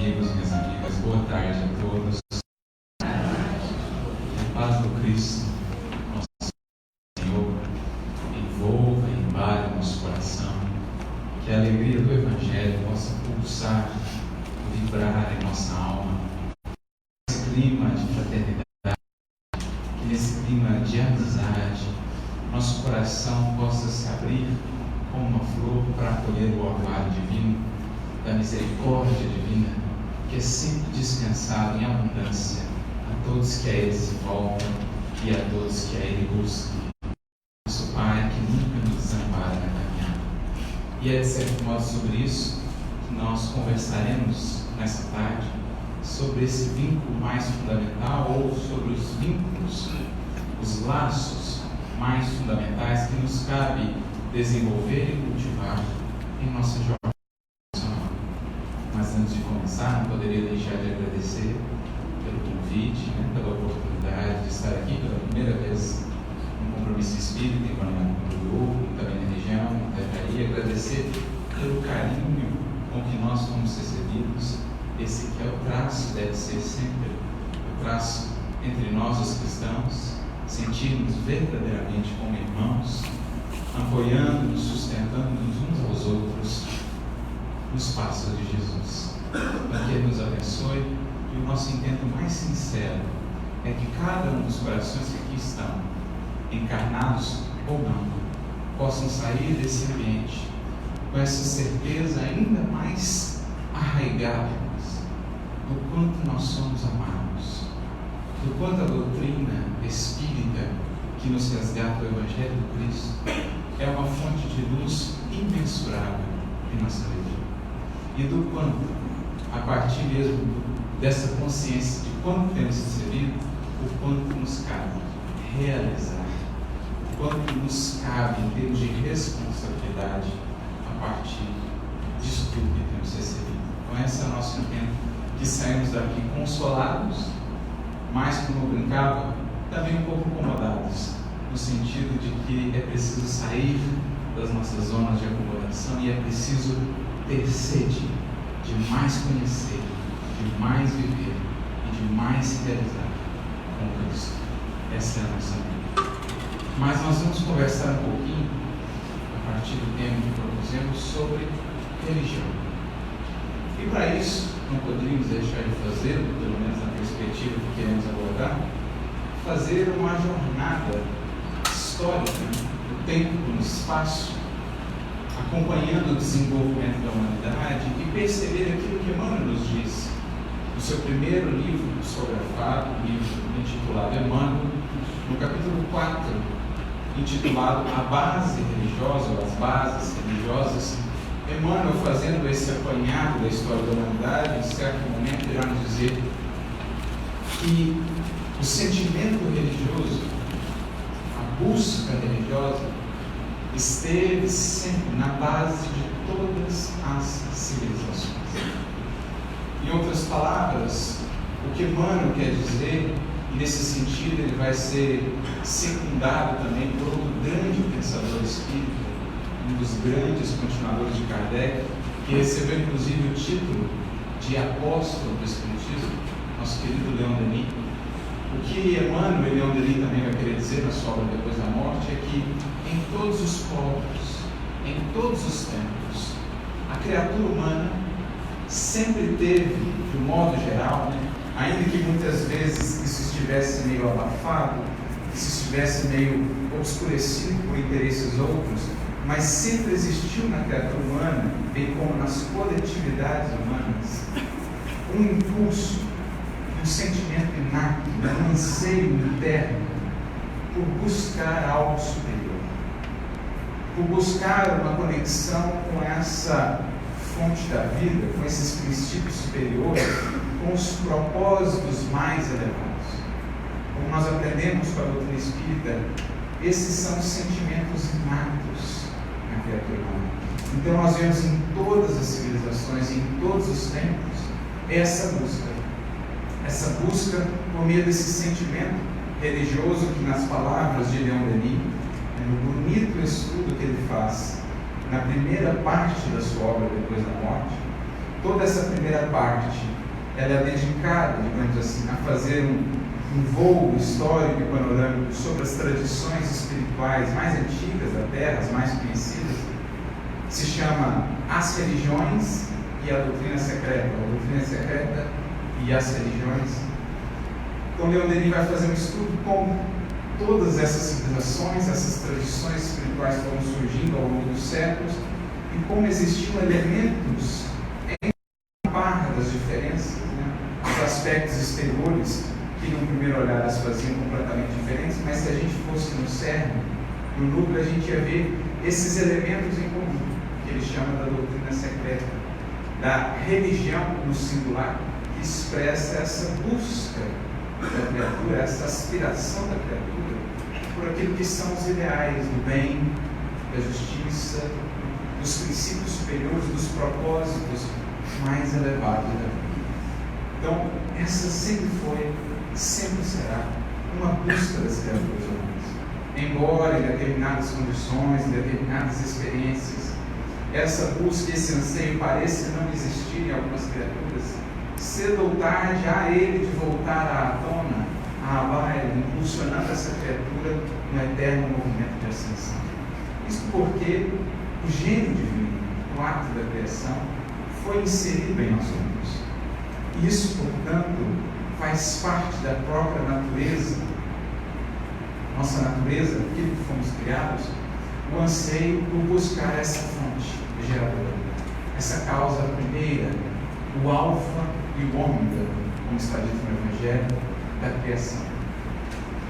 amigos, minhas amigas, boa tarde a todos. Que a paz do Cristo, nosso Senhor, envolva e embale o nosso coração, que a alegria do Evangelho possa pulsar, vibrar em nossa alma, nesse clima de fraternidade, que nesse clima de amizade, nosso coração possa se abrir como uma flor para acolher o orvalho divino, da misericórdia divina, que é sempre dispensado em abundância a todos que a Ele se voltam e a todos que a Ele buscam. Nosso Pai que nunca nos desampara na caminhada. E é de certo modo sobre isso que nós conversaremos nessa tarde, sobre esse vínculo mais fundamental, ou sobre os vínculos, os laços mais fundamentais que nos cabe desenvolver e cultivar em nossa jornada. Mas antes de começar, não poderia deixar de agradecer pelo convite, pela oportunidade de estar aqui pela primeira vez no compromisso espírita em Guaraná do grupo, também na região, em Itajaí. Agradecer pelo carinho com que nós fomos recebidos. Esse que é o traço, deve ser sempre o traço entre nós os cristãos, sentirmos verdadeiramente como irmãos, apoiando-nos, sustentando-nos uns aos outros nos passos de Jesus. Para que Ele nos abençoe, e o nosso intento mais sincero é que cada um dos corações que aqui estão, encarnados ou não, possam sair desse ambiente com essa certeza ainda mais arraigada em nós, do quanto nós somos amados, do quanto a doutrina espírita que nos resgata o Evangelho do Cristo é uma fonte de luz imensurável em nossa vida. E do quanto, a partir mesmo dessa consciência de quanto temos recebido, o quanto nos cabe realizar, o quanto nos cabe em termos de responsabilidade a partir disso tudo que temos recebido. Então esse é o nosso intento, que saímos daqui consolados, mas como eu brincava, também um pouco incomodados, no sentido de que é preciso sair das nossas zonas de acomodação e é preciso ter sede de mais conhecer, de mais viver e de mais se realizar com Cristo. Essa é a nossa vida. Mas nós vamos conversar um pouquinho, a partir do tema que propusemos, sobre religião. E para isso, não poderíamos deixar de fazer, pelo menos na perspectiva que queremos abordar, fazer uma jornada histórica do tempo, no espaço, acompanhando o desenvolvimento da humanidade e perceber aquilo que Emmanuel nos diz no seu primeiro livro psicografado, livro intitulado Emmanuel, no capítulo 4, intitulado A Base Religiosa, ou As Bases Religiosas. Emmanuel, fazendo esse apanhado da história da humanidade, em certo momento irá nos dizer que o sentimento religioso, a busca religiosa, esteve sempre na base de todas as civilizações. Em outras palavras, o que Emmanuel quer dizer, e nesse sentido ele vai ser secundado também por outro grande pensador espírita, um dos grandes continuadores de Kardec, que recebeu inclusive o título de apóstolo do Espiritismo, nosso querido Leon Denis. O que Emmanuel e Leon Denis também vai querer dizer na sua obra Depois da Morte é que em todos os povos, em todos os tempos, a criatura humana sempre teve, de um modo geral, ainda que muitas vezes isso estivesse meio abafado, isso estivesse meio obscurecido por interesses outros, mas sempre existiu na criatura humana, bem como nas coletividades humanas, um impulso, um sentimento inato, um anseio interno por buscar algo superior, por buscar uma conexão com essa fonte da vida, com esses princípios superiores, com os propósitos mais elevados. Como nós aprendemos com a doutrina espírita, esses são os sentimentos inatos na criatura humana. Então nós vemos em todas as civilizações, em todos os tempos, essa busca por meio desse sentimento religioso que, nas palavras de Leon Denis, no bonito estudo que ele faz na primeira parte da sua obra Depois da Morte, toda essa primeira parte, ela é dedicada, digamos assim, a fazer um voo histórico e panorâmico sobre as tradições espirituais mais antigas da Terra, as mais conhecidas. Se chama As Religiões e a Doutrina Secreta, a Doutrina Secreta e as Religiões. Então, Leon Denis vai fazer um estudo com todas essas civilizações, essas tradições espirituais foram surgindo ao longo dos séculos e como existiam elementos em barra das diferenças, os aspectos exteriores que num primeiro olhar as faziam completamente diferentes, mas se a gente fosse no cerne, no núcleo, a gente ia ver esses elementos em comum, que ele chama da doutrina secreta, da religião no singular, que expressa essa busca da criatura, essa aspiração da criatura por aquilo que são os ideais do bem, da justiça, dos princípios superiores, dos propósitos mais elevados da vida. Então, essa sempre foi, sempre será uma busca das criaturas humanas. Embora em determinadas condições, em determinadas experiências, essa busca, esse anseio pareça não existir em algumas criaturas, cedo ou tarde há ele de voltar à tona, à baila, impulsionando essa criatura no eterno movimento de ascensão. Isso porque o gênio divino, no ato da criação, foi inserido em nós homens. Isso, portanto, faz parte da própria natureza, nossa natureza, aquilo que fomos criados, o anseio por buscar essa fonte geradora, essa causa primeira, o alfa e o ômega, como está dito no Evangelho, da criação.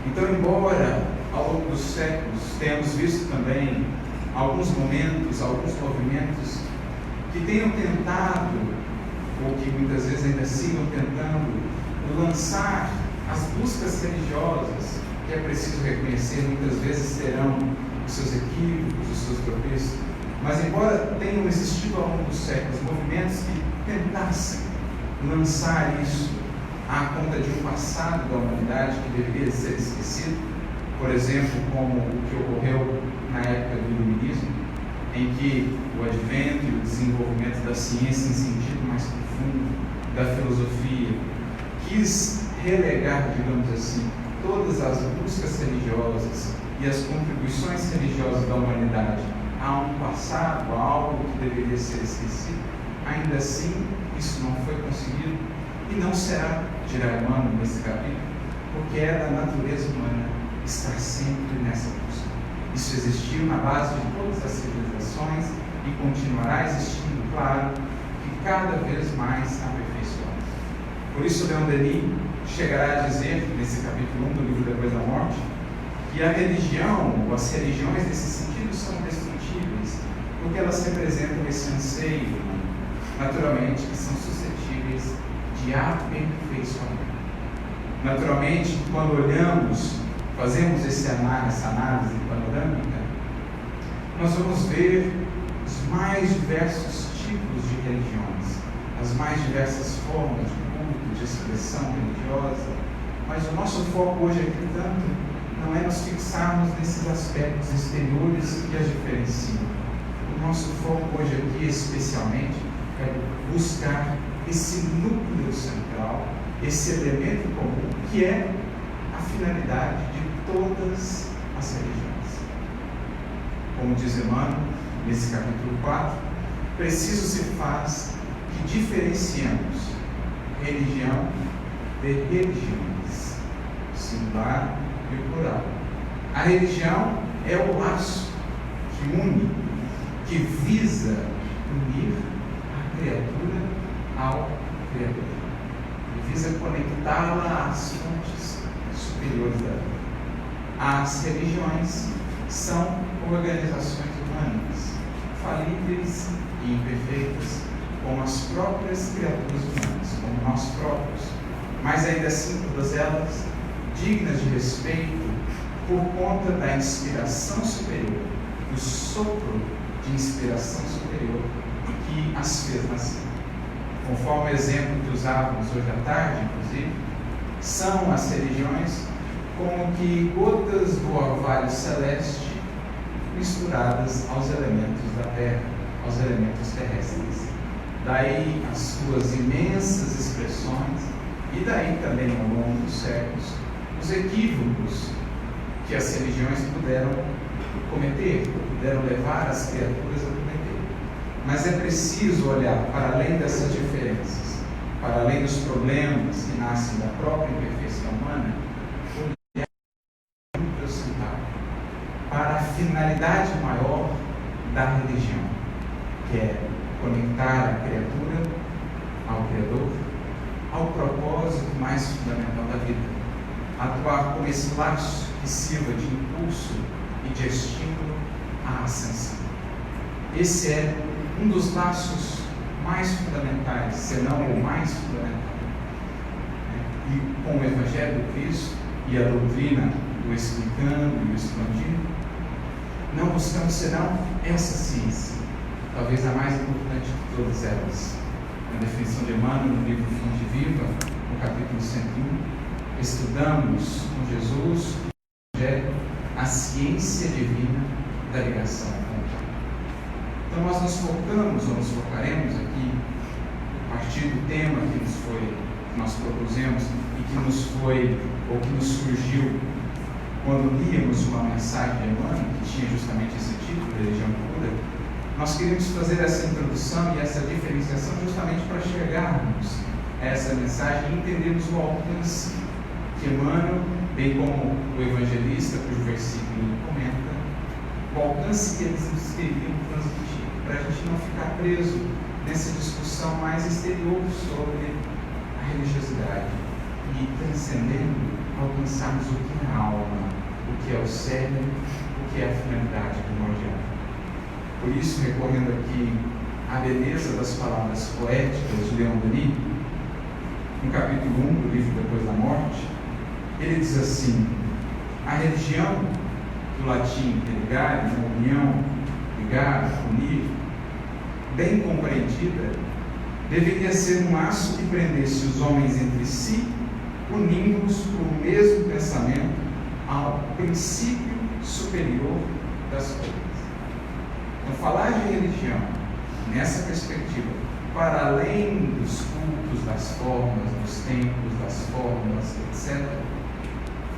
Então, embora ao longo dos séculos tenhamos visto também alguns momentos, alguns movimentos que tenham tentado, ou que muitas vezes ainda sigam tentando, lançar as buscas religiosas, que é preciso reconhecer, muitas vezes terão os seus equívocos, os seus tropeços, mas embora tenham existido ao longo dos séculos movimentos que tentassem lançar isso à conta de um passado da humanidade que deveria ser esquecido, por exemplo, como o que ocorreu na época do Iluminismo, em que o advento e o desenvolvimento da ciência em sentido mais profundo, da filosofia, quis relegar, digamos assim, todas as buscas religiosas e as contribuições religiosas da humanidade a um passado, a algo que deveria ser esquecido. Ainda assim, isso não foi conseguido e não será, dirá Emmanuel nesse capítulo, porque é da natureza humana estar sempre nessa busca. Isso existiu na base de todas as civilizações e continuará existindo, claro, que cada vez mais aperfeiçoado. Por isso, Leon Denis chegará a dizer, nesse capítulo 1 do livro Depois da Morte, que a religião, ou as religiões nesse sentido, são destrutíveis, porque elas representam esse anseio, naturalmente, que são suscetíveis de aperfeiçoamento. Naturalmente, quando olhamos, fazemos essa análise panorâmica, nós vamos ver os mais diversos tipos de religiões, as mais diversas formas de culto, de expressão religiosa, mas o nosso foco hoje aqui, tanto, não é nos fixarmos nesses aspectos exteriores que as diferenciam. O nosso foco hoje aqui, especialmente, é buscar esse núcleo central, esse elemento comum, que é a finalidade de todas as religiões. Como diz Emmanuel, nesse capítulo 4, preciso se faz que diferenciamos religião de religiões, o singular e o plural. A religião é o laço que une, que visa unir a criatura ao Criador, e visa conectá-la às fontes superiores da vida. As religiões são organizações humanas, falíveis e imperfeitas, como as próprias criaturas humanas, como nós próprios, mas ainda assim todas elas dignas de respeito por conta da inspiração superior, do sopro de inspiração superior que as fez nascer. Conforme o exemplo que usávamos hoje à tarde, inclusive, são as religiões como que gotas do orvalho celeste misturadas aos elementos da terra, aos elementos terrestres. daí as suas imensas expressões, e daí também ao longo dos séculos, os equívocos que as religiões puderam cometer, puderam levar as criaturas a cometer. Mas é preciso olhar para além dessas diferenças, para além dos problemas que nascem da própria imperfeição humana, olhar para a finalidade maior da religião, que é conectar a criatura ao Criador, ao propósito mais fundamental da vida, atuar como esse laço que sirva de impulso e de estímulo à ascensão. Esse é um dos laços mais fundamentais, se não o mais fundamental. E com o Evangelho do Cristo e a doutrina do explicando e o expandindo, não buscamos senão essa ciência, talvez a mais importante de todas elas. Na definição de Emmanuel, no livro Fonte Viva, no capítulo 101, estudamos com Jesus, no Evangelho, a ciência divina da ligação com o Pai. Então nós nos focamos, ou nos focaremos aqui, a partir do tema que nós propusemos e que nos foi, ou que nos surgiu quando líamos uma mensagem de Emmanuel, que tinha justamente esse título, Religião Pura. Nós queríamos fazer essa introdução e essa diferenciação justamente para chegarmos a essa mensagem e entendermos o alcance que Emmanuel, bem como o evangelista, cujo versículo ele comenta, o alcance que eles nos queriam transmitir, para a gente não ficar preso nessa discussão mais exterior sobre a religiosidade e transcendendo, alcançarmos o que é a alma, o que é o cérebro, o que é a finalidade primordial. Por isso, recorrendo aqui à beleza das palavras poéticas de Leon Denis, no capítulo 1 do livro Depois da Morte, ele diz assim: a religião, do latim religare, união, ligar, unir, bem compreendida, deveria ser um laço que prendesse os homens entre si, unindo-os por um mesmo pensamento ao princípio superior das coisas. Então, falar de religião nessa perspectiva, para além dos cultos, das formas, dos templos, das formas, etc.,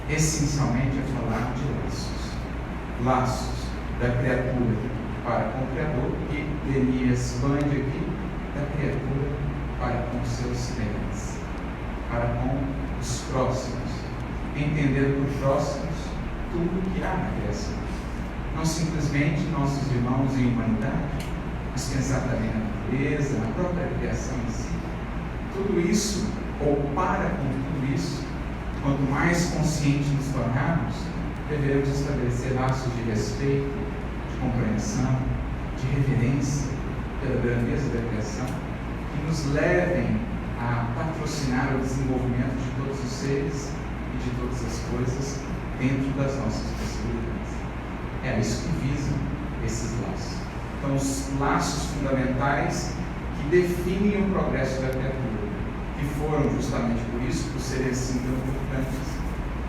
essencialmente é falar de laços da criatura para com o Criador, e Denis expande aqui da criatura para com seus semelhantes, para com os próximos, entender por próximos tudo que há na criação. Não simplesmente nossos irmãos em humanidade, mas pensar também na natureza, na própria criação em si. Tudo isso, ou para com tudo isso, quanto mais conscientes nos tornarmos, deveremos estabelecer laços de respeito, de compreensão, de reverência pela grandeza da criação, que nos levem a patrocinar o desenvolvimento de todos os seres e de todas as coisas dentro das nossas possibilidades. É isso que visam esses laços. Então, os laços fundamentais que definem o progresso da criatura, que foram justamente por isso, por serem assim tão importantes,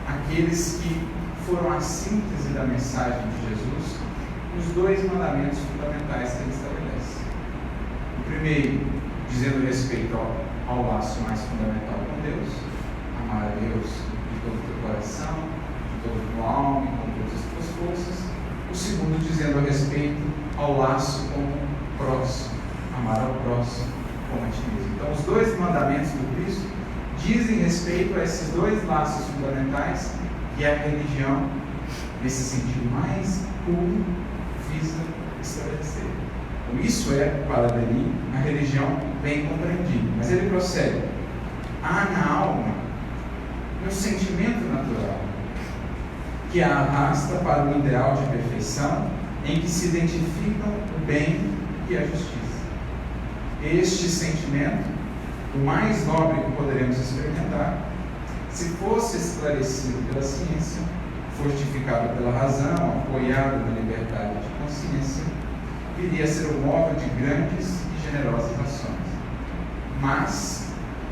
aqueles que foram a síntese da mensagem de Jesus, os dois mandamentos fundamentais que ele estabelece. O primeiro, dizendo respeito ao laço mais fundamental com Deus, amar a Deus de todo o teu coração, de toda a tua alma e com todas as tuas forças. O segundo, dizendo a respeito ao laço com o próximo, amar ao próximo como a ti mesmo. Então, os dois mandamentos do Cristo dizem respeito a esses dois laços fundamentais que a religião, nesse sentido mais puro, visa estabelecer. Então, isso é, para Denis, a religião bem compreendida. Mas ele prossegue: há na alma um sentimento natural que a arrasta para o ideal de perfeição em que se identificam o bem e a justiça. Este sentimento, o mais nobre que poderemos experimentar, se fosse esclarecido pela ciência, fortificado pela razão, apoiado na liberdade de consciência, viria a ser o móvel de grandes e generosas ações. Mas,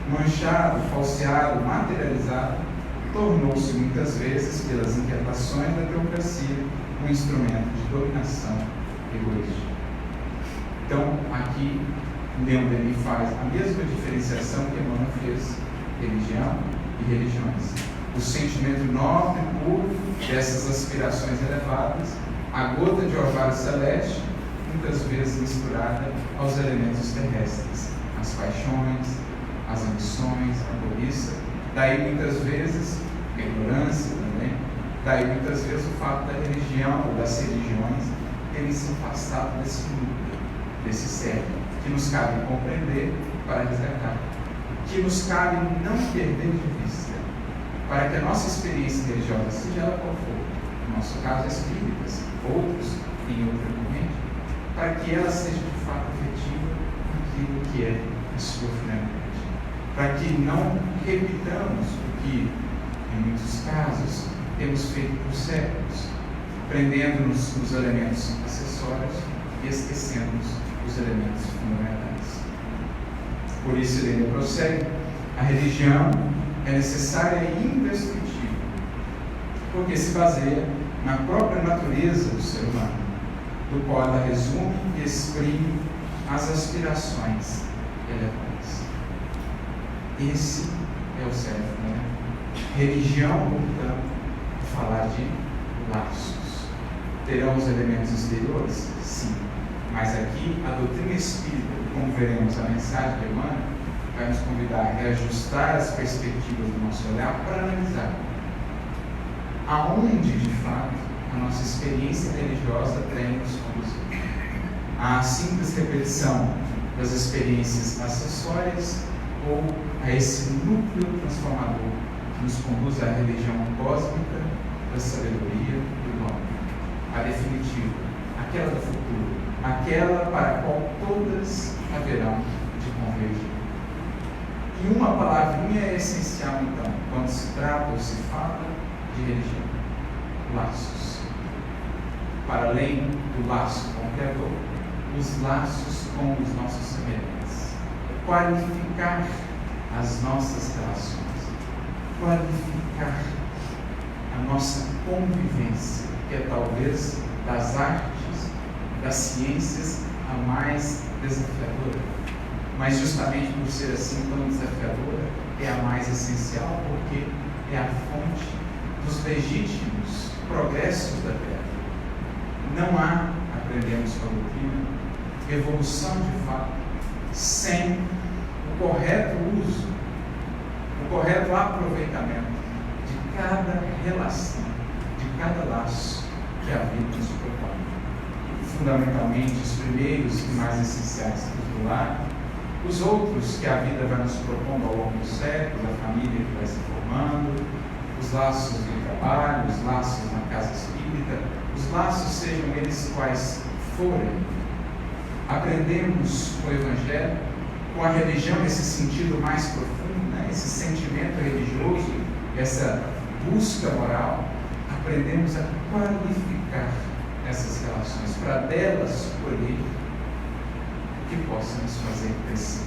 manchado, falseado, materializado, tornou-se muitas vezes, pelas inquietações da teocracia, um instrumento de dominação egoísta. Então, aqui, Leon Denis faz a mesma diferenciação que Emmanuel fez, religião e religiões. O sentimento nobre e puro dessas aspirações elevadas, a gota de orvalho celeste, muitas vezes misturada aos elementos terrestres, as paixões, as ambições, a cobiça. Daí muitas vezes a ignorância também. Daí muitas vezes o fato da religião ou das religiões terem se afastado desse núcleo, desse cerne, que nos cabe compreender para resgatar, que nos cabe não perder de vista, para que a nossa experiência religiosa, seja ela qual for, no nosso caso espíritas, outros em outra corrente, para que ela seja de fato efetiva naquilo que é a sua finalidade, para que não repitamos o que, em muitos casos, temos feito por séculos, prendendo-nos nos elementos acessórios e esquecendo-nos os elementos fundamentais. Por isso ele prossegue: a religião é necessária e imprescritível, porque se baseia na própria natureza do ser humano, do qual ela resume e exprime as aspirações elevadas. Esse é o certo, né? Religião, portanto, é falar de laços. Terão os elementos exteriores? Sim. Mas aqui, a doutrina espírita, como veremos a mensagem de Emmanuel, vai nos convidar a reajustar as perspectivas do nosso olhar para analisar aonde, de fato, a nossa experiência religiosa tem nos conduzido. A simples repetição das experiências acessórias ou a esse núcleo transformador que nos conduz à religião cósmica da sabedoria e do homem, a definitiva, aquela do futuro, aquela para a qual todas haverão de convergir. E uma palavrinha é essencial, então, quando se trata ou se fala de religião: laços. Para além do laço com o Criador, os laços com os nossos semelhantes. Qualificar as nossas relações, qualificar a nossa convivência, que é talvez das artes, das ciências, a mais desafiadora. Mas justamente por ser assim tão desafiadora, é a mais essencial, porque é a fonte dos legítimos progressos da Terra. Não há, aprendemos com a doutrina, evolução de fato sem o correto uso, o correto aproveitamento de cada relação, de cada laço que a vida nos propõe. Fundamentalmente, os primeiros e mais essenciais do lar, os outros que a vida vai nos propondo ao longo dos séculos, a família que vai se formando, os laços de trabalho, os laços na casa espírita, os laços sejam eles quais forem. Aprendemos com o Evangelho, com a religião nesse sentido mais profundo, né? Esse sentimento religioso, essa busca moral, aprendemos a qualificar essas relações, para delas colher o que possa nos fazer crescer.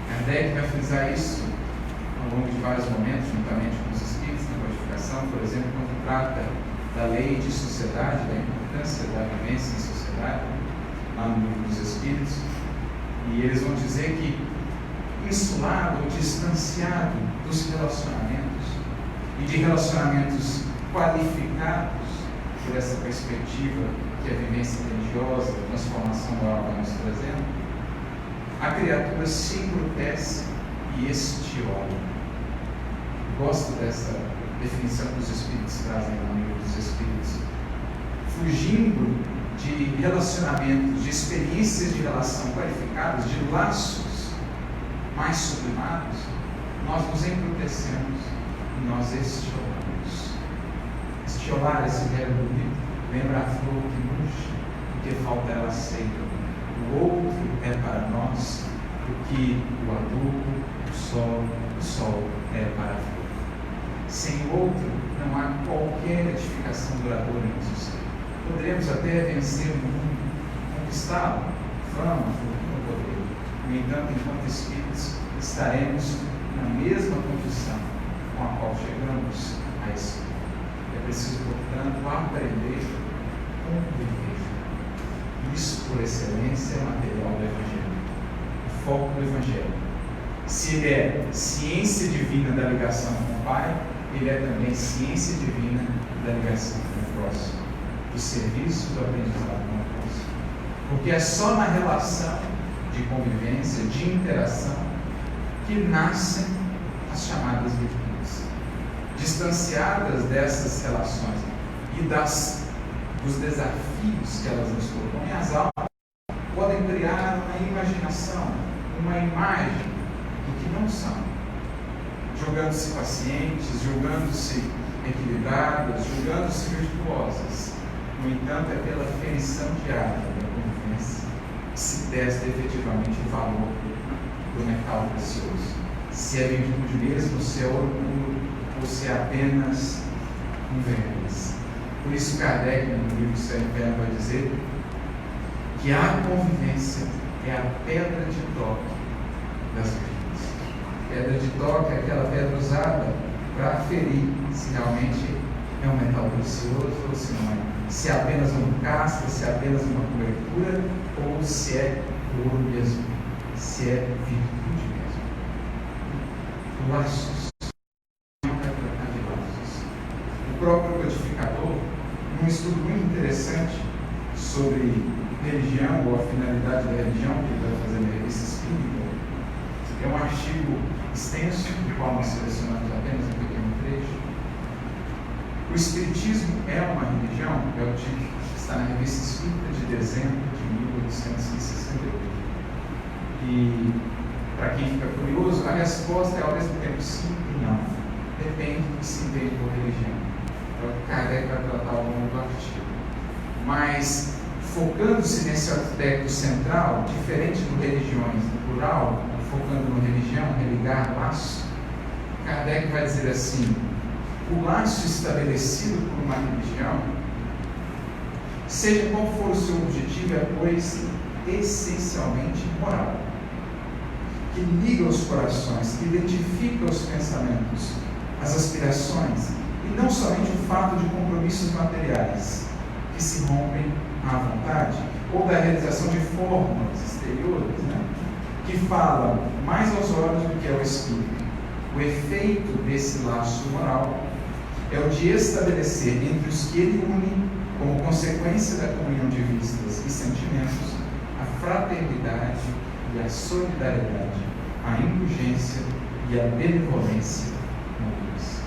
Kardec vai frisar isso ao longo de vários momentos, juntamente com os espíritos na codificação, por exemplo, quando trata da lei de sociedade, da importância da vivência em sociedade, lá no livro dos Espíritos, e eles vão dizer que insulado ou distanciado dos relacionamentos e de relacionamentos qualificados por essa perspectiva que a vivência religiosa, a transformação moral vai nos trazendo, a criatura se embrutece e estiola. Gosto dessa definição que os Espíritos trazem no livro dos Espíritos. Fugindo de relacionamentos, de experiências de relação qualificadas, de laços mais sublimados, nós nos embrutecemos e nós estiolamos. Estiolar, esse verbo bonito, lembra a flor que murcha, porque falta ela seca. O outro é para nós o que o adubo, o sol é para a flor. Sem o outro, não há qualquer edificação duradoura em nosso ser. Poderemos até vencer o mundo, conquistá-lo, fama, fortuna, poder. No entanto, enquanto espíritos, estaremos na mesma condição com a qual chegamos a esse mundo. É preciso, portanto, aprender a conviver. Isso, por excelência, é material do Evangelho. foco do Evangelho. Se ele é ciência divina da ligação com o Pai, ele é também ciência divina da ligação com o próximo, do serviço, do aprendizado com o próximo. Porque é só na relação de convivência, de interação, que nascem as chamadas virtudes. Distanciadas dessas relações e dos desafios que elas nos propõem, as almas podem criar uma imaginação, uma imagem do que não são, julgando-se pacientes, julgando-se equilibradas, julgando-se virtuosas. No entanto, é pela aferição diária da convivência que se testa efetivamente o valor do metal precioso. Se é virtude mesmo, se é ouro puro, ou se é apenas um verniz. Por isso, Kardec, no livro Céu e Inferno, vai dizer que a convivência é a pedra de toque das virtudes. Pedra de toque é aquela pedra usada para aferir se realmente é um metal precioso ou se não é. Se é apenas uma casca, se é apenas uma cobertura, ou se é ouro mesmo, se é virtude mesmo. Laços. Não vai tratar de laços. O próprio codificador, num estudo muito interessante sobre religião ou a finalidade da religião, que ele vai fazer na Revista Espírita, é um artigo extenso, do qual nós selecionamos apenas um pequeno trecho. O Espiritismo é uma religião? É o título que está na Revista Espírita de dezembro de 1868. E, para quem fica curioso, a resposta é ao mesmo tempo sim e não. Depende do que se entende por religião. É o que Kardec vai tratar ao longo do artigo. Mas, focando-se nesse aspecto central, diferente do religiões, do plural, focando no religião, religar laço, Kardec vai dizer assim: o laço estabelecido por uma religião, seja qual for o seu objetivo, é, pois, essencialmente moral, que liga os corações, que identifica os pensamentos, as aspirações, e não somente o fato de compromissos materiais, que se rompem à vontade, ou da realização de formas exteriores, que falam mais aos olhos do que ao espírito. O efeito desse laço moral é o de estabelecer entre os que ele une, como consequência da comunhão de vistas e sentimentos, a fraternidade e a solidariedade, a indulgência e a benevolência mútuas.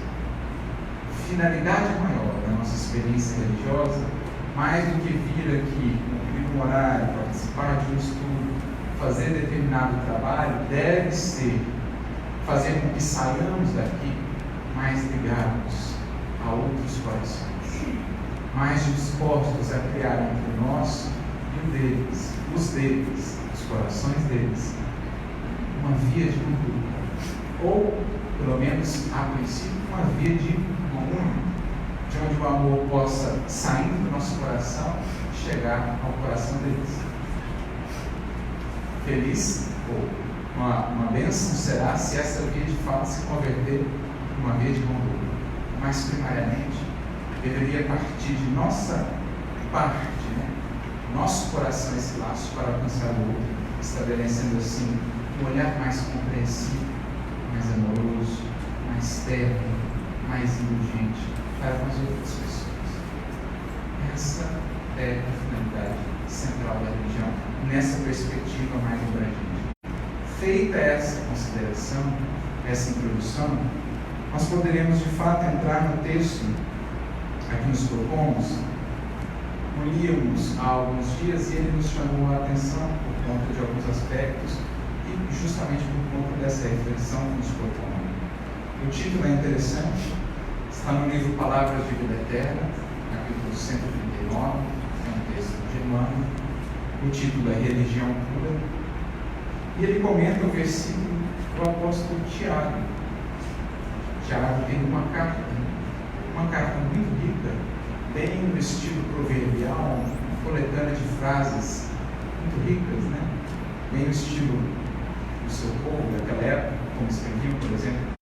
Finalidade maior da nossa experiência religiosa, mais do que vir aqui, cumprir um horário, participar de um estudo, fazer determinado trabalho, deve ser fazer com que saiamos daqui mais ligados a outros corações, mais dispostos a criar entre nós e os deles, os corações deles, uma via de conduta, ou, pelo menos a princípio, uma via de comunhão, de onde o amor possa, saindo do nosso coração, chegar ao coração deles. Feliz, ou uma bênção será se essa via de fato se converter em uma via de conduta. Mas, primariamente, deveria partir de nossa parte, nosso coração, esse laço para alcançar o outro, estabelecendo assim um olhar mais compreensivo, mais amoroso, mais terno, mais indulgente para com as outras pessoas. Essa é a finalidade central da religião, nessa perspectiva mais abrangente. Feita essa consideração, essa introdução, nós poderemos de fato entrar no texto a que nos propomos. O líamos há alguns dias e ele nos chamou a atenção por conta de alguns aspectos e justamente por conta dessa reflexão que nos propõe. O título é interessante, está no livro Palavras de Vida Eterna, capítulo 139, é um texto de Emmanuel. O título é Religião Pura, e ele comenta o versículo do apóstolo Tiago. Tiago tem uma carta muito rica, bem no estilo proverbial, uma coletânea de frases muito ricas, bem no estilo do seu povo, daquela época, como escreviam, por exemplo,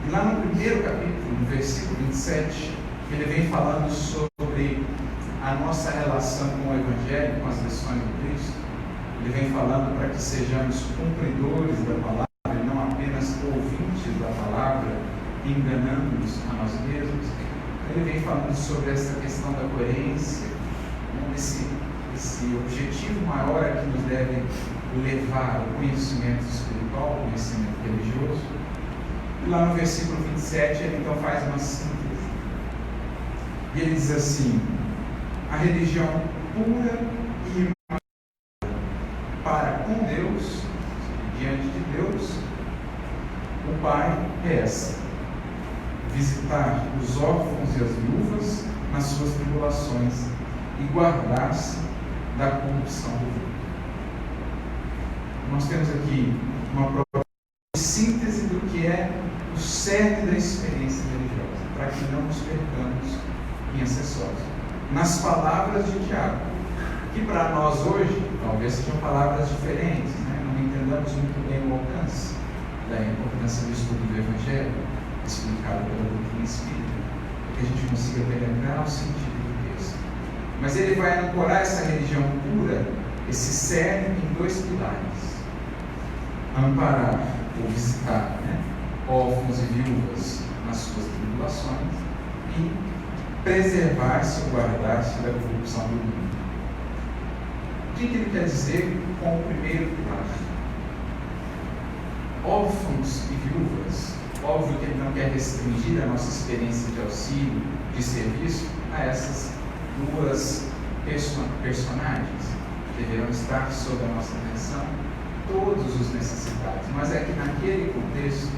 e lá no primeiro capítulo, no versículo 27, ele vem falando sobre a nossa relação com o Evangelho, com as lições do Cristo, Ele vem falando para que sejamos cumpridores da palavra e não apenas ouvintes da palavra, enganando-nos a nós mesmos. Ele vem falando sobre essa questão da coerência, né, esse objetivo maior a que nos deve levar ao conhecimento espiritual, ao conhecimento religioso. E lá no versículo 27 ele então faz uma síntese. E ele diz assim: a religião pura e imaculada para com Deus, diante de Deus, o Pai, é essa: visitar os órfãos e as viúvas nas suas tribulações e guardar-se da corrupção do mundo. Nós temos aqui uma síntese do que é o cerne da experiência religiosa, para que não nos percamos em acessórios. Nas palavras de Tiago, que para nós hoje talvez sejam palavras diferentes, né? Não entendamos muito bem o alcance da importância do estudo do Evangelho, explicado pela doutrina espírita, para que a gente consiga penetrar o sentido do texto. Mas ele vai ancorar essa religião pura, esse cerne, em dois pilares: amparar ou visitar, né, órfãos e viúvas nas suas tribulações e preservar-se ou guardar-se da corrupção do mundo. O que ele quer dizer com o primeiro pilar? Órfãos e viúvas, óbvio que ele não quer restringir a nossa experiência de auxílio, de serviço, a essas duas personagens. Deverão estar sob a nossa atenção todos os necessitados. Mas é que naquele contexto,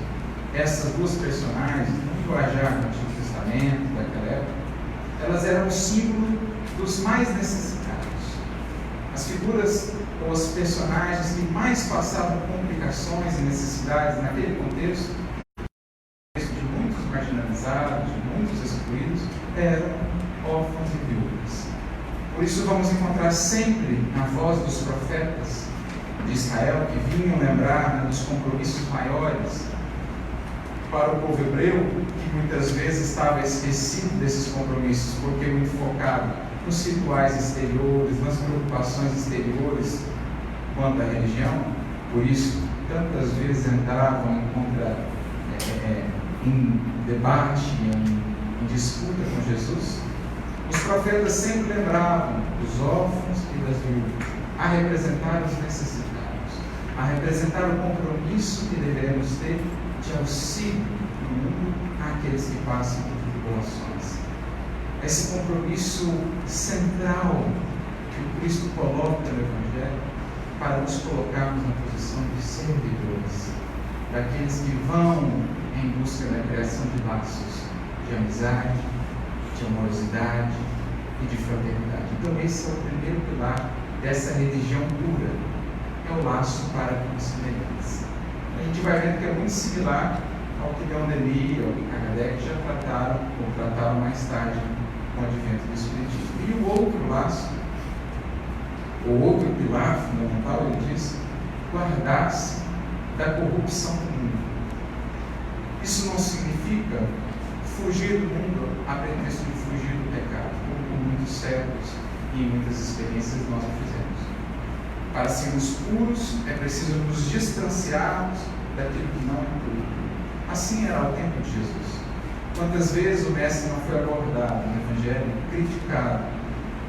essas duas personagens, no linguajar do Antigo Testamento, daquela época, elas eram o símbolo dos mais necessitados. As figuras ou os personagens que mais passavam complicações e necessidades naquele contexto, de muitos marginalizados, de muitos excluídos, eram órfãos e viúvas. Por isso vamos encontrar sempre na voz dos profetas de Israel, que vinham lembrar, né, dos compromissos maiores para o povo hebreu, que muitas vezes estava esquecido desses compromissos, porque muito focado nos rituais exteriores, nas preocupações exteriores quanto à religião. Por isso, tantas vezes entravam em debate, em disputa com Jesus. Os profetas sempre lembravam dos órfãos e das viúvas, a representar os necessitados, a representar o compromisso que devemos ter de auxílio no mundo àqueles que passam por tribulações. Esse compromisso central que o Cristo coloca no Evangelho para nos colocarmos na posição de servidores, daqueles que vão em busca da criação de laços de amizade, de amorosidade e de fraternidade. Então esse é o primeiro pilar dessa religião pura, é o laço para com a semelhança. A gente vai vendo que é muito similar ao que Leon Denis ou Kardec já trataram mais tarde com o advento do Espiritismo. E o outro laço, o outro pilar fundamental, ele diz: guardar-se da corrupção do mundo. Isso não significa fugir do mundo a pretexto de fugir do pecado, como por muitos séculos e em muitas experiências nós o fizemos. Para sermos puros, é preciso nos distanciarmos daquilo que não é puro. Assim era ao tempo de Jesus. Quantas vezes o Mestre não foi abordado no Evangelho, criticado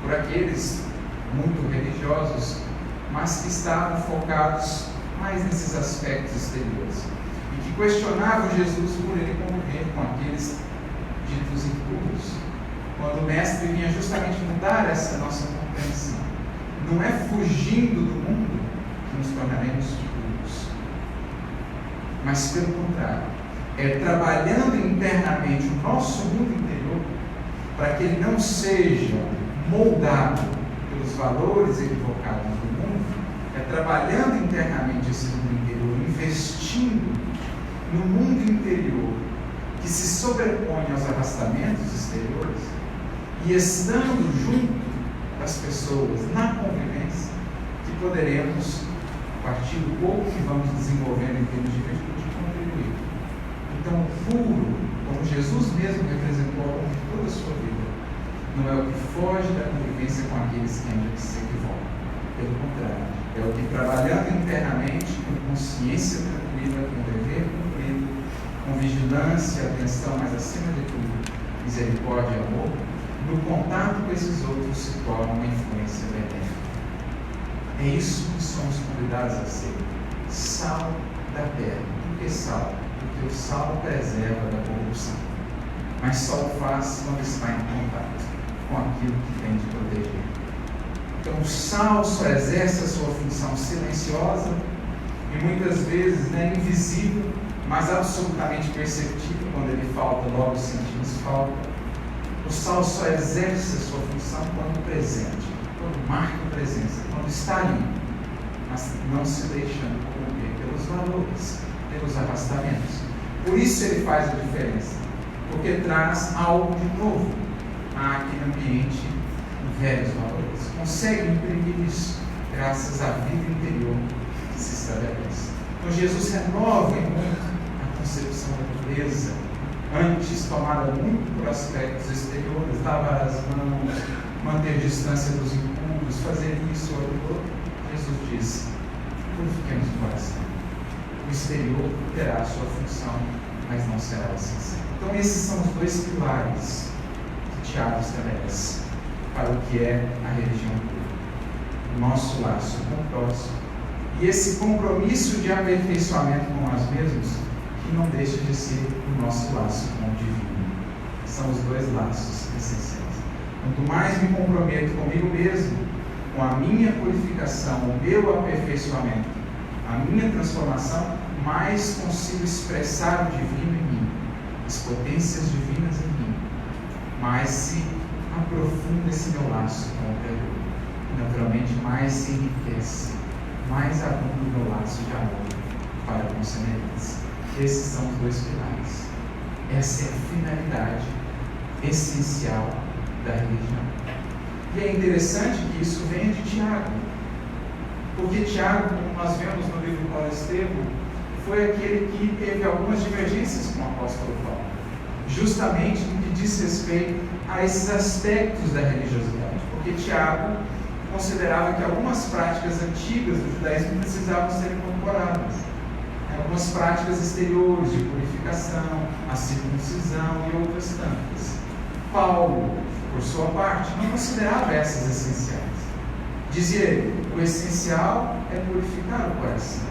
por aqueles muito religiosos, mas que estavam focados mais nesses aspectos exteriores e que questionavam Jesus por ele conviver com aqueles ditos impuros, quando o Mestre vinha justamente mudar essa nossa compreensão. Não é fugindo do mundo que nos tornaremos puros, mas pelo contrário, é trabalhando internamente o nosso mundo interior para que ele não seja moldado pelos valores equivocados do mundo, é trabalhando internamente esse mundo interior, investindo no mundo interior que se sobrepõe aos arrastamentos exteriores e estando junto das pessoas na convivência, que poderemos, a partir do pouco que vamos desenvolvendo em termos de virtude, contribuir. Então, puro, como Jesus mesmo representou ao longo de toda a sua vida, não é o que foge da convivência com aqueles que ainda se equivocam. Pelo contrário, é É o que, trabalhando internamente, com consciência tranquila, com dever cumprido, com vigilância, atenção, mas acima de tudo, misericórdia e amor, no contato com esses outros se torna uma influência benéfica. É isso que somos convidados a ser. Sal da terra. Por que sal? Porque o sal preserva da corrupção. Mas só o faz quando está em contato com aquilo que tem de proteger. Então o sal só exerce a sua função silenciosa e muitas vezes invisível, mas absolutamente perceptível. Quando ele falta, logo sentimos falta. O sal só exerce a sua função quando presente, quando marca presença, quando está ali, mas não se deixando corromper pelos valores, pelos arrastamentos. Por isso ele faz a diferença, porque traz algo de novo àquele ambiente de velhos valores. Consegue imprimir isso graças à vida interior que se estabelece. Então Jesus renova em muito a concepção da pureza, antes tomada muito por aspectos exteriores, lavar as mãos, manter distância dos impuros, fazer isso ou aquilo. Jesus diz: purifiquemos o coração. O exterior terá a sua função, mas não será essencial. Então esses são os dois pilares que Tiago estabelece para o que é a religião pura. O nosso laço com o próximo e esse compromisso de aperfeiçoamento com nós mesmos, que não deixa de ser o nosso laço com o divino. São os dois laços essenciais. Quanto mais me comprometo comigo mesmo, com a minha purificação, o meu aperfeiçoamento, a minha transformação, mais consigo expressar o divino em mim, as potências divinas em mim, mais se aprofunda esse meu laço com o Criador. Naturalmente, mais se enriquece, mais abunda o meu laço de amor para com semelhantes. Esses são os dois pilares. Essa é a finalidade essencial da religião. E é interessante que isso venha de Tiago, porque Tiago, como nós vemos no livro Paulo Estevão, foi aquele que teve algumas divergências com o apóstolo Paulo, justamente no que diz respeito a esses aspectos da religiosidade, porque Tiago considerava que algumas práticas antigas do judaísmo precisavam ser incorporadas. Algumas práticas exteriores de purificação, a circuncisão e outras tantas. Paulo, por sua parte, não considerava essas essenciais. Dizia ele: o essencial é purificar o coração.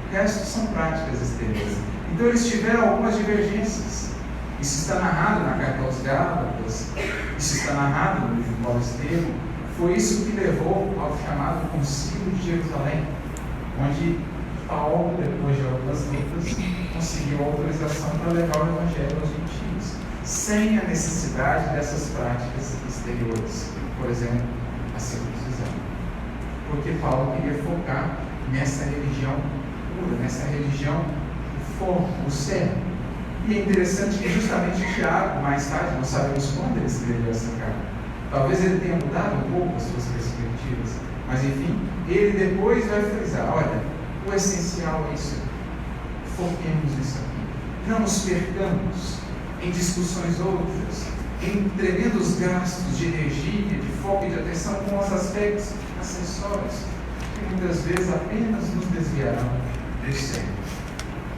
O resto são práticas exteriores. Então eles tiveram algumas divergências. Isso está narrado na carta aos Gálatas, isso está narrado no livro Paulo Estevão. Foi isso que levou ao chamado Concílio de Jerusalém, onde Paulo, depois de algumas lutas, conseguiu autorização para levar o Evangelho aos gentios, sem a necessidade dessas práticas exteriores, por exemplo, a circuncisão. Porque Paulo queria focar nessa religião pura, nessa religião forte, o céu. E é interessante que justamente Tiago, mais tarde, não sabemos quando ele escreveu essa carta, talvez ele tenha mudado um pouco as suas perspectivas, mas enfim, ele depois vai frisar: olha, o essencial é isso. Foquemos nisso aqui. Não nos percamos em discussões outras, em tremendos gastos de energia, de foco e de atenção com os aspectos acessórios, que muitas vezes apenas nos desviarão do centro.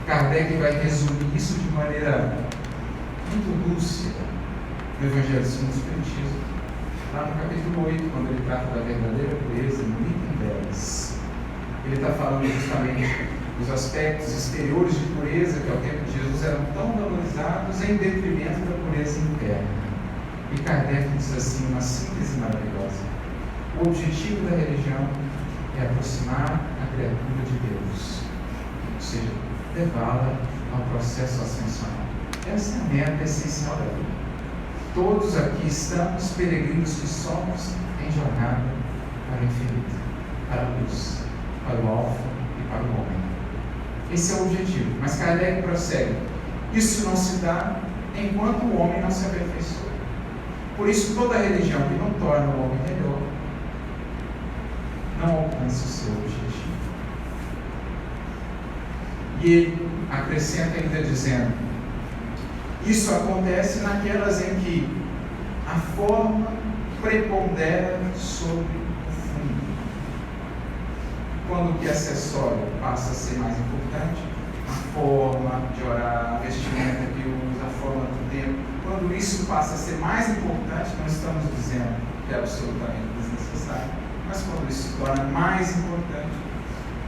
Kardec vai resumir isso de maneira muito lúcida no Evangelho segundo o Espiritismo, lá no capítulo 8, quando ele trata da verdadeira pureza, no item 10. Ele está falando justamente dos aspectos exteriores de pureza que ao tempo de Jesus eram tão valorizados em detrimento da pureza interna. E Kardec diz assim, uma síntese maravilhosa: o objetivo da religião é aproximar a criatura de Deus, ou seja, levá-la ao processo ascensional. Essa é a meta essencial da vida. Todos aqui estamos peregrinos que somos em jornada para o infinito, para a luz, para o alfa e para o homem. Esse é o objetivo. Mas Kardec prossegue: isso não se dá enquanto o homem não se aperfeiçoa. Por isso, toda religião que não torna o homem melhor não alcança o seu objetivo. E ele acrescenta ainda dizendo: isso acontece naquelas em que a forma prepondera sobre o fundo. Quando o que é acessório passa a ser mais importante, a forma de orar, a vestimenta que usa, a forma do tempo, quando isso passa a ser mais importante, não estamos dizendo que é absolutamente desnecessário, mas quando isso se torna mais importante,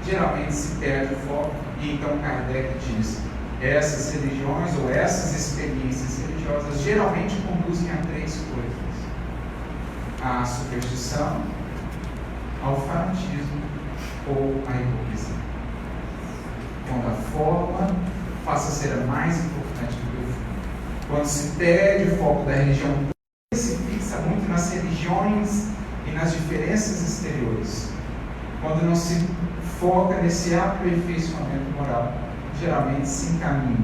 geralmente se perde o foco. E então Kardec diz: essas religiões ou essas experiências religiosas geralmente conduzem a três coisas: a superstição, ao fanatismo ou à hipocrisia. Quando a forma passa a ser a mais importante do que o fim. Quando se perde o foco da religião, se fixa muito nas religiões e nas diferenças exteriores. Quando não se foca nesse aperfeiçoamento moral, geralmente se encaminha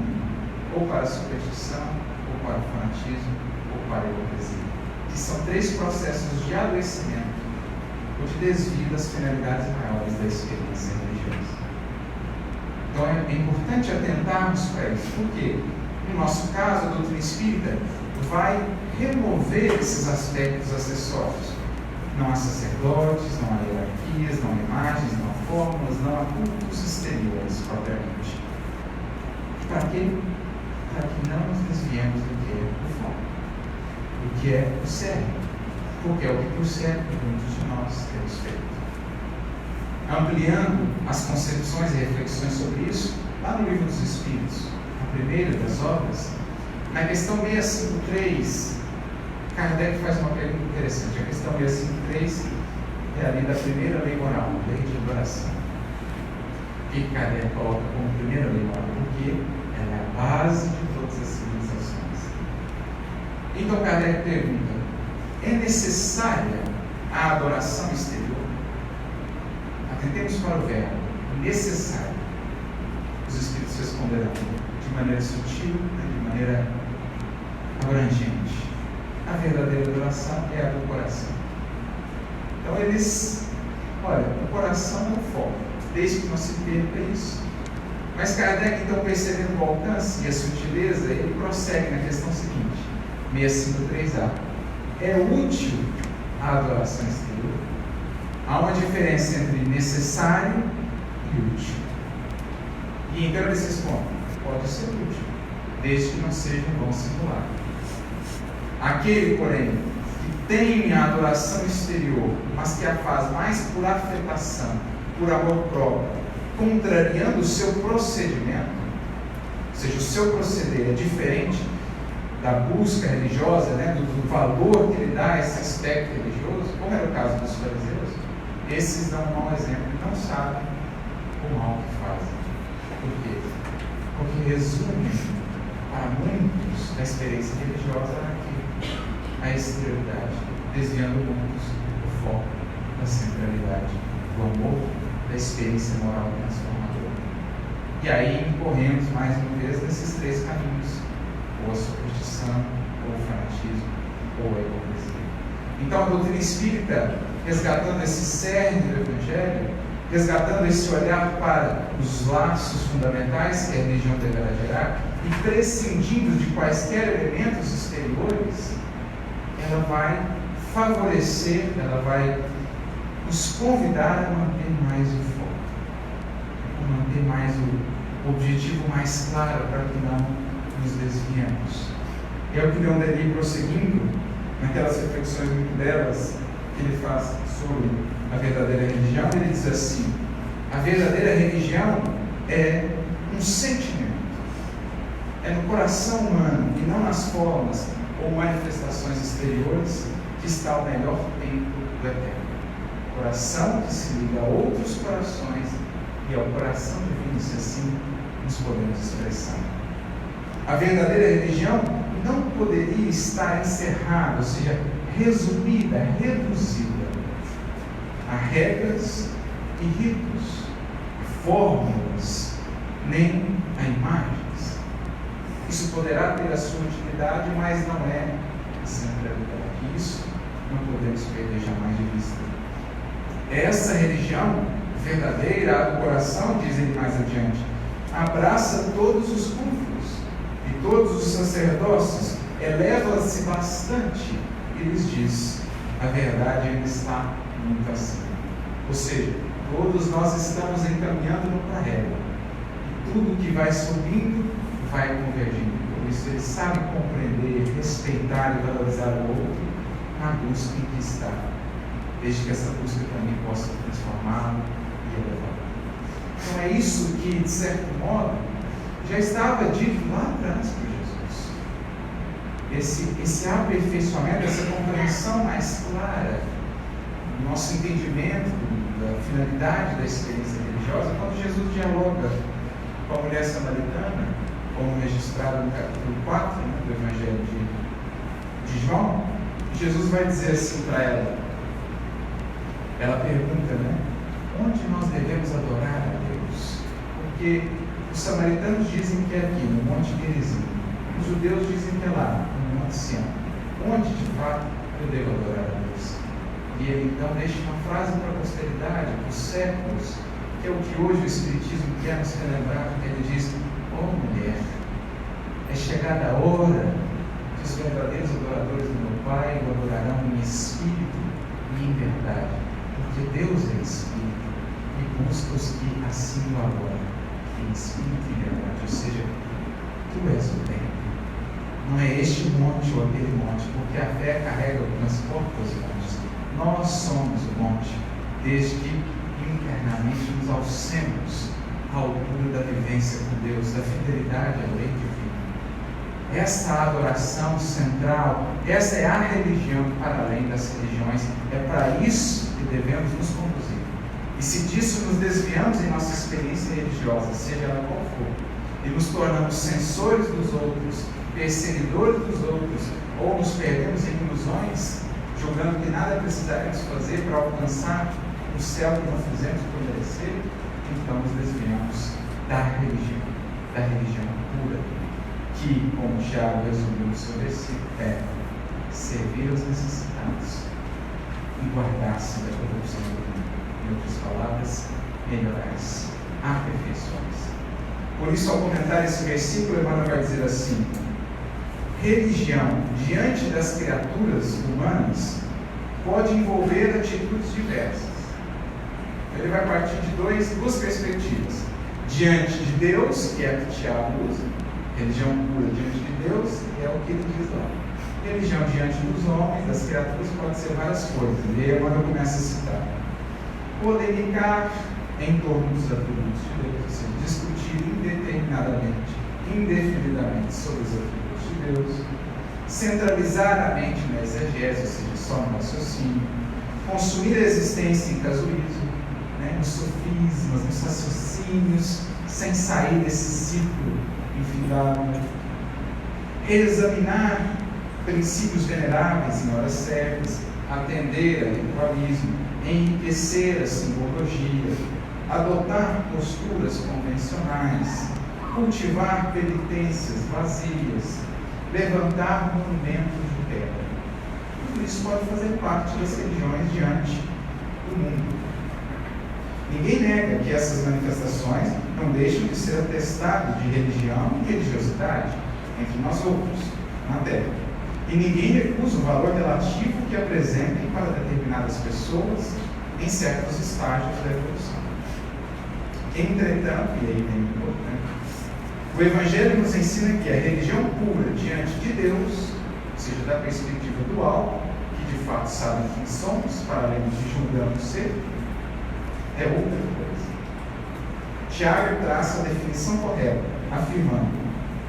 ou para a superstição, ou para o fanatismo, ou para a hipocrisia, que são três processos de adoecimento ou de desvio das finalidades maiores da experiência religiosa. Então é importante atentarmos para isso, porque no nosso caso a doutrina espírita vai remover esses aspectos acessórios. Não há sacerdotes, não há hierarquias, não há imagens, não há fórmulas, não há cultos exteriores propriamente. Para quê? Para que não nos desviemos do que é o foco, do que é o sério, porque é o que procede de muitos de nós temos feito. Ampliando as concepções e reflexões sobre isso, lá no Livro dos Espíritos, a primeira das obras, na questão 653, Kardec faz uma pergunta interessante. A questão 653 é ali da primeira lei moral, a lei de adoração. E Kardec coloca como primeira lei moral, porque ela é a base de todas as civilizações. Então Kardec pergunta: é necessária a adoração exterior? Atentemos para o verbo necessário. Os Espíritos responderão de maneira sutil e de maneira abrangente. A verdadeira adoração é a do coração. Então eles, olha, o coração é o foco, desde que não se perca isso. Mas Kardec, então, percebendo o alcance e a sutileza, ele prossegue na questão seguinte, 653A. É útil a adoração exterior? Há uma diferença entre necessário e útil. E então eles respondem: pode ser útil, desde que não seja em vão singular. Aquele, porém, que tem a adoração exterior, mas que a faz mais por afetação, por amor próprio, contrariando o seu procedimento, ou seja, o seu proceder é diferente da busca religiosa, né, do valor que ele dá a esse aspecto religioso, como era o caso dos fariseus, esses dão um mau exemplo e não sabem o mal que fazem. Por quê? Porque resume para muitos da experiência religiosa aqui a exterioridade, desviando muitos do foco da centralidade, do amor, da experiência moral transformadora. E aí incorremos mais uma vez nesses três caminhos: ou a superstição, ou o fanatismo, ou a hipocrisia. Então a doutrina espírita, resgatando esse cerne do Evangelho, resgatando esse olhar para os laços fundamentais que a religião deverá gerar, e prescindindo de quaisquer elementos exteriores, ela vai favorecer, ela vai nos convidar a manter mais o foco, a manter mais o objetivo mais claro, para que não nos desviemos. É o que Leon Denis, prosseguindo naquelas reflexões muito belas que ele faz sobre a verdadeira religião, ele diz assim: a verdadeira religião é um sentimento, é no coração humano e não nas formas ou manifestações exteriores que está o melhor tempo do eterno. Coração que se liga a outros corações e ao coração divino, se assim nos podemos expressar. A verdadeira religião não poderia estar encerrada, ou seja, resumida, reduzida a regras e ritos, a fórmulas, nem a imagens. Isso poderá ter a sua utilidade, mas não é a centralidade. Isso não podemos perder jamais de vista. Essa religião verdadeira, a do coração, diz ele mais adiante, abraça todos os cultos e todos os sacerdócios, eleva-se bastante e lhes diz: a verdade ainda está muito acima. Ou seja, Todos nós estamos encaminhando no carrego. E tudo que vai subindo vai convergindo. Por isso ele sabe compreender, respeitar e valorizar o outro na busca em que está, desde que essa busca também possa transformá-lo e elevá-lo. Então é isso que, de certo modo, já estava dito lá atrás por Jesus. Esse aperfeiçoamento, essa compreensão mais clara do nosso entendimento da finalidade da experiência religiosa, quando Jesus dialoga com a mulher samaritana, como registrado no capítulo 4 do Evangelho de João, Jesus vai dizer assim para ela. Ela pergunta, onde nós devemos adorar a Deus? Porque os samaritanos dizem que é aqui, no Monte Gerizim. Os judeus dizem que é lá, no Monte Sião. Onde, de fato, eu devo adorar a Deus? E ele, então, deixa uma frase para a posteridade, para os séculos, que é o que hoje o Espiritismo quer nos relembrar, porque ele diz: mulher, é chegada a hora que os verdadeiros adoradores do meu Pai o adorarão em espírito e em verdade, porque Deus é espírito e busca os que assim o adoram, em espírito e verdade. Ou seja, tu és o templo. Não é este monte ou aquele monte, porque a fé carrega o transporte dos montes. Nós somos o monte, desde que internamente nos alcemos à altura da vivência com Deus, da fidelidade à lei divina. Essa adoração central, essa é a religião para além das religiões. É para isso que devemos nos conduzir. E se disso nos desviamos em nossa experiência religiosa, seja ela qual for, e nos tornamos censores dos outros, perseguidores dos outros, ou nos perdemos em ilusões, julgando que nada precisaremos fazer para alcançar o céu que não fizemos por merecer, então nos desviamos da religião pura, que, como Tiago resumiu no seu versículo, é servir aos necessitados e guardar-se da corrupção do mundo. Em outras palavras, melhorar-se, aperfeiçoar-se. Por isso, ao comentar esse versículo, Emmanuel vai dizer assim: religião diante das criaturas humanas pode envolver atitudes diversas. Ele vai partir de duas perspectivas. Diante de Deus, que é a que Tiago usa, religião pura diante de Deus, é o que ele diz lá. Religião diante dos homens, das criaturas, pode ser várias coisas. E aí Emmanuel começa a citar: polemicar em torno dos atributos de Deus, ou seja, discutir indeterminadamente, indefinidamente sobre os atributos de Deus, centralizar a mente na exegese, ou seja, só no raciocínio, consumir a existência em casuísmo, nos sofismas, nos raciocínios, sem sair desse ciclo infindável, reexaminar princípios veneráveis em horas certas, atender a ritualismo, enriquecer a simbologia, adotar posturas convencionais, cultivar penitências vazias, levantar monumentos de pedra. Tudo isso pode fazer parte das religiões diante do mundo. Ninguém nega que essas manifestações não deixam de ser atestado de religião e religiosidade entre nós outros, na Terra. E ninguém recusa o valor relativo que apresentem para determinadas pessoas em certos estágios da evolução. Entretanto, e aí tem importante, o Evangelho nos ensina que a religião pura diante de Deus, ou seja, da perspectiva do alto, que de fato sabe quem somos, para além de julgamos ser, é outra coisa. Tiago traça a definição correta, afirmando: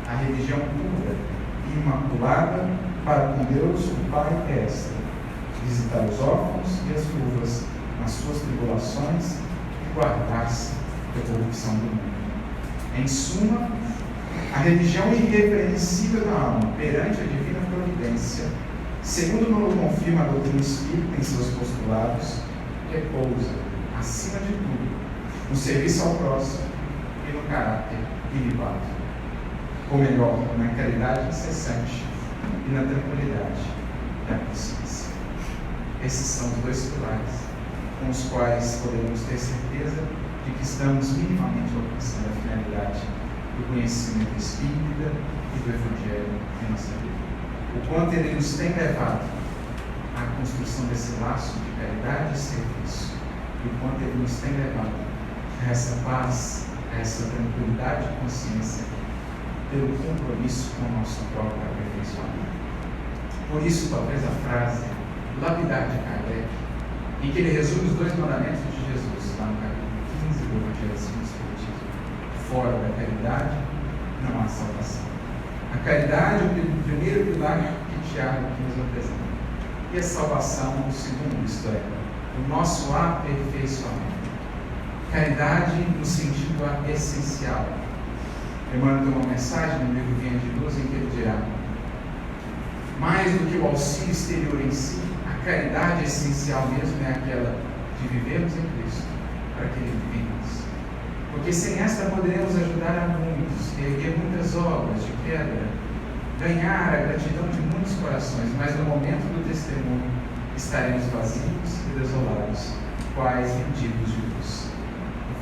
a religião pura e imaculada para com Deus o Pai é esta: visitar os órfãos e as viúvas nas suas tribulações e guardar-se da corrupção do mundo. Em suma, a religião irrepreensível da alma perante a divina providência, segundo nos confirma a doutrina espírita em seus postulados, repousa, acima de tudo, no serviço ao próximo e no caráter ilibado. Ou melhor, na caridade incessante e na tranquilidade da consciência. Esses são os dois pilares com os quais podemos ter certeza de que estamos minimamente alcançando a finalidade do conhecimento espírita e do Evangelho em nossa vida. O quanto ele nos tem levado à construção desse laço de caridade e serviço, e o quanto Ele nos tem levado a essa paz, a essa tranquilidade de consciência, pelo compromisso com o nosso próprio aperfeiçoamento. Por isso, talvez a frase lapidar de Kardec, em que ele resume os 2 mandamentos de Jesus, lá no capítulo 15 do Evangelho segundo o Espiritismo: fora da caridade não há salvação. A caridade é o primeiro pilar que Tiago aqui nos apresenta, e a salvação o segundo, isto é, o nosso aperfeiçoamento. Caridade no sentido essencial. Emmanuel tem uma mensagem no livro Vinha de Luz em que ele dirá: mais do que o auxílio exterior em si, a caridade essencial mesmo é aquela de vivermos em Cristo, para que Ele vive em nós. Porque sem esta poderemos ajudar a muitos, erguer muitas obras de pedra, ganhar a gratidão de muitos corações, mas no momento do testemunho estaremos vazios e desolados, quais mendigos de luz.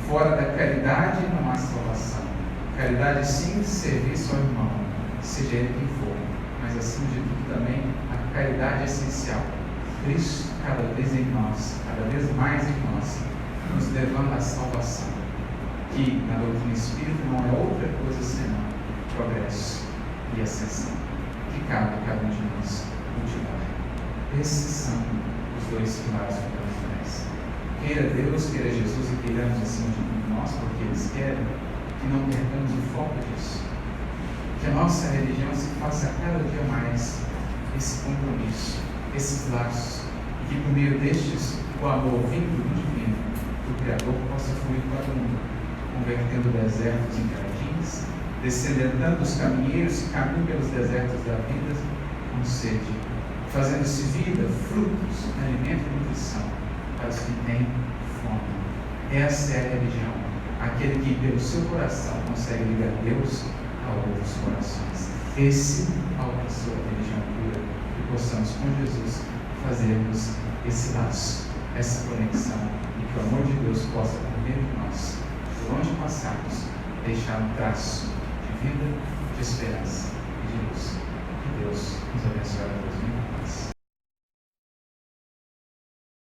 Fora da caridade não há salvação. Caridade sim, serviço ao irmão, seja ele quem for, mas acima de tudo também a caridade essencial. Cristo cada vez em nós, cada vez mais em nós, nos levando à salvação, que na doutrina espírita não é outra coisa senão progresso e ascensão, que cabe a cada um de nós cultivar. Esses são os 2 pilares fundamentais. Queira Deus, queira Jesus e queiramos acima de tudo nós, porque eles querem, que não percamos o foco disso. Que a nossa religião se faça cada dia mais esse compromisso, esses laços, e que por meio destes o amor vindo do divino, do Criador, possa fluir para o mundo, convertendo desertos em jardins, descendentando os caminheiros que caminham pelos desertos da vida com sede, fazendo-se vida, frutos, alimento e nutrição para os que têm fome. Essa é a religião, aquele que pelo seu coração consegue ligar Deus a outros corações. Esse alcançou a religião pura, e possamos com Jesus fazermos esse laço, essa conexão, e que o amor de Deus possa, por meio de nós, por onde passarmos, deixar um traço de vida, de esperança e de luz. Que Deus nos abençoe a todos.